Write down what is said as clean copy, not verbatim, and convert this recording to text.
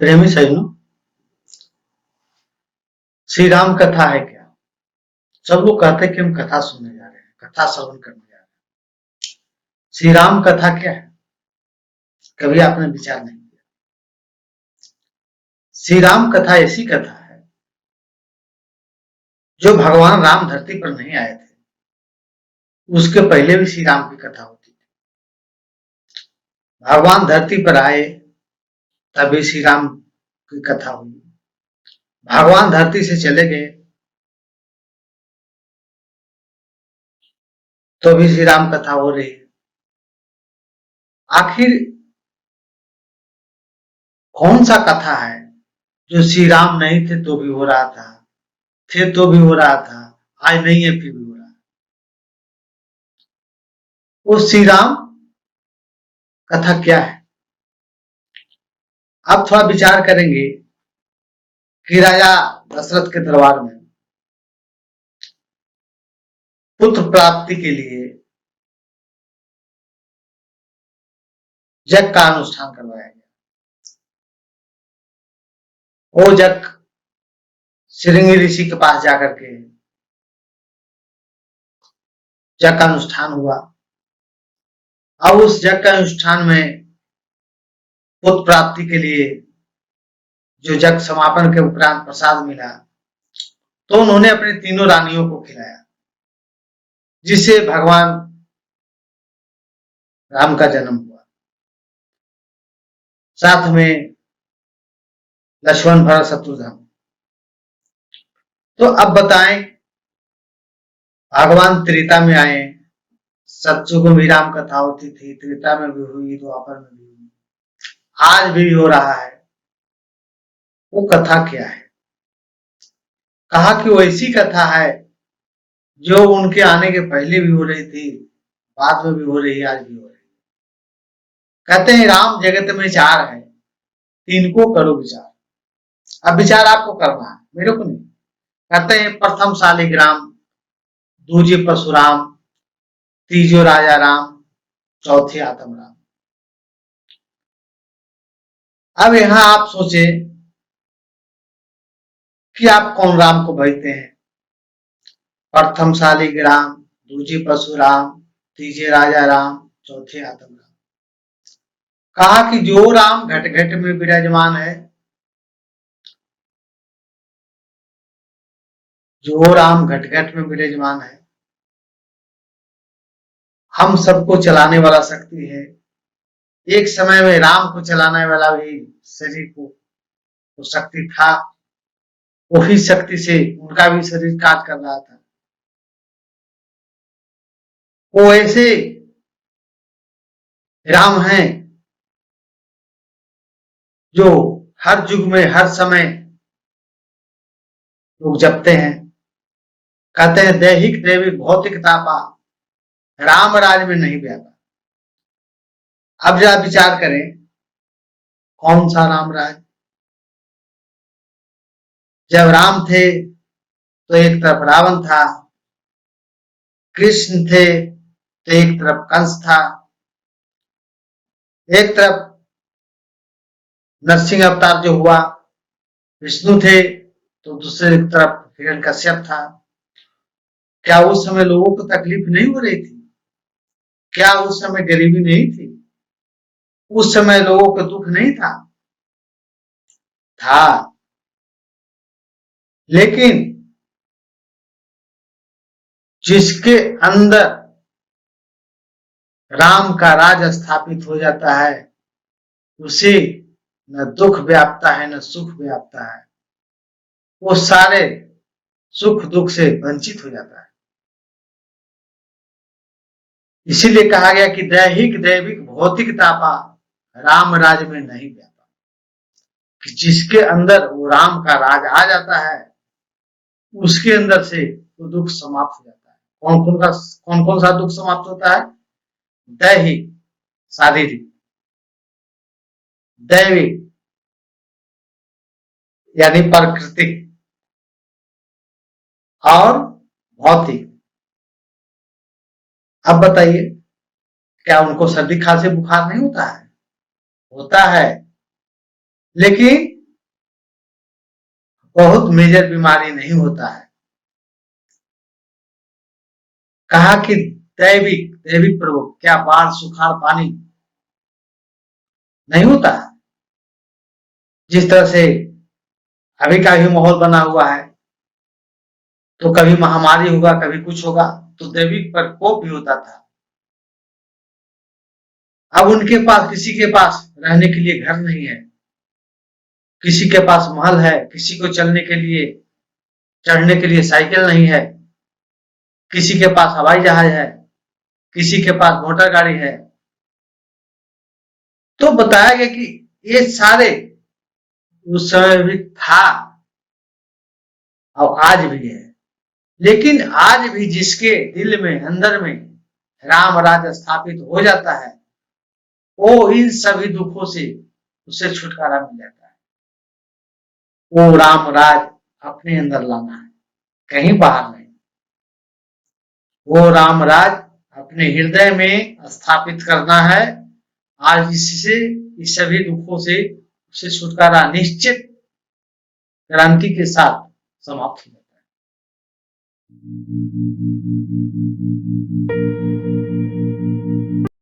प्रेमी सज्जनों, श्री राम कथा है क्या? सब लोग कहते हैं कि हम कथा सुनने जा रहे हैं, कथा श्रवण करने जा रहे हैं। श्री राम कथा क्या है? कभी आपने विचार नहीं किया। श्री राम कथा ऐसी कथा है जो भगवान राम धरती पर नहीं आए थे, उसके पहले भी श्री राम की कथा होती थी। भगवान धरती पर आए तभी श्री राम की कथा हुई। भगवान धरती से चले गए तो भी श्री राम कथा हो रही है। आखिर कौन सा कथा है जो श्री राम नहीं थे तो भी हो रहा था, थे तो भी हो रहा था, आज नहीं है फिर भी हो रहा है? वो श्री राम कथा क्या है? अब थोड़ा विचार करेंगे कि राजा दशरथ के दरबार में पुत्र प्राप्ति के लिए यज्ञ का अनुष्ठान करवाया गया। वो यज्ञ श्रृंगी ऋषि के पास जाकर के यज्ञ का अनुष्ठान हुआ। अब उस यज्ञ के अनुष्ठान में पुत्र प्राप्ति के लिए जो यज्ञ समापन के उपरांत प्रसाद मिला तो उन्होंने अपने तीनों रानियों को खिलाया, जिससे भगवान राम का जन्म हुआ। साथ में लक्ष्मण भरत शत्रुघ्न। तो अब बताएं, भगवान त्रेता में आए, सत्युग में भी राम कथा होती थी, त्रेता में भी हुई, द्वापर में भी हुई, आज भी हो रहा है। वो कथा क्या है? कहा कि वो ऐसी कथा है जो उनके आने के पहले भी हो रही थी, बाद में भी हो रही है, आज भी हो रही है। कहते हैं राम जगत में चार है, तीन को करो विचार। अब विचार आपको करना है, मेरे को नहीं। कहते हैं प्रथम शालिग्राम, दूजे परशुराम, तीजो राजा राम, चौथे आत्म राम। अब यहां आप सोचे कि आप कौन राम को भजते हैं? प्रथम शालिग्राम, दूजे परशुराम, तीजे राजा राम, चौथे आत्म राम। कहा कि जो राम घट घट में विराजमान है, जो राम घट घट में विराजमान है, हम सबको चलाने वाला शक्ति है। एक समय में राम को चलाने वाला भी शरीर को तो शक्ति था, वही शक्ति से उनका भी शरीर कार्य कर रहा था। वो ऐसे राम हैं जो हर युग में हर समय लोग जपते हैं। कहते हैं दैहिक दैविक भौतिक तापा राम राज में नहीं व्यापा। अब जरा विचार करें, कौन सा राम राज? जब राम थे तो एक तरफ रावण था, कृष्ण थे तो एक तरफ कंस था, एक तरफ नरसिंह अवतार जो हुआ विष्णु थे तो दूसरी तरफ हिरण्यकश्यप था। क्या उस समय लोगों को तकलीफ नहीं हो रही थी? क्या उस समय गरीबी नहीं थी? उस समय लोगों को दुख नहीं था? था। लेकिन जिसके अंदर राम का राज स्थापित हो जाता है, उसे न दुख व्यापता है न सुख व्यापता है। वो सारे सुख दुख से वंचित हो जाता है। इसीलिए कहा गया कि दैहिक दैविक भौतिक तापा राम राज में नहीं व्यापा। कि जिसके अंदर वो राम का राज आ जाता है, उसके अंदर से वो दुख समाप्त हो जाता है। कौन कौन सा दुख समाप्त होता है? दैहिक शारीरिक, दैविक यानी प्राकृतिक, और भौतिक। अब बताइए, क्या उनको सर्दी खांसी बुखार नहीं होता है? होता है, लेकिन बहुत मेजर बीमारी नहीं होता है। कहा कि दैविक दैविक प्रकोप, क्या बाढ़ सुखाड़ पानी नहीं होता है। जिस तरह से अभी का भी माहौल बना हुआ है, तो कभी महामारी होगा, कभी कुछ होगा, तो दैविक प्रकोप भी होता था। अब उनके पास, किसी के पास रहने के लिए घर नहीं है, किसी के पास महल है, किसी को चलने के लिए, चढ़ने के लिए साइकिल नहीं है, किसी के पास हवाई जहाज है, किसी के पास मोटर गाड़ी है। तो बताया गया कि ये सारे उस समय भी था और आज भी है। लेकिन आज भी जिसके दिल में, अंदर में राम राज स्थापित हो जाता है, वो इन सभी दुखों से उसे छुटकारा मिल जाता है। वो राम राज अपने अंदर लाना है, कहीं बाहर नहीं। वो राम राज अपने हृदय में स्थापित करना है। आज इससे, इस सभी दुखों से उसे छुटकारा निश्चित क्रांति के साथ समाप्त हो जाता है।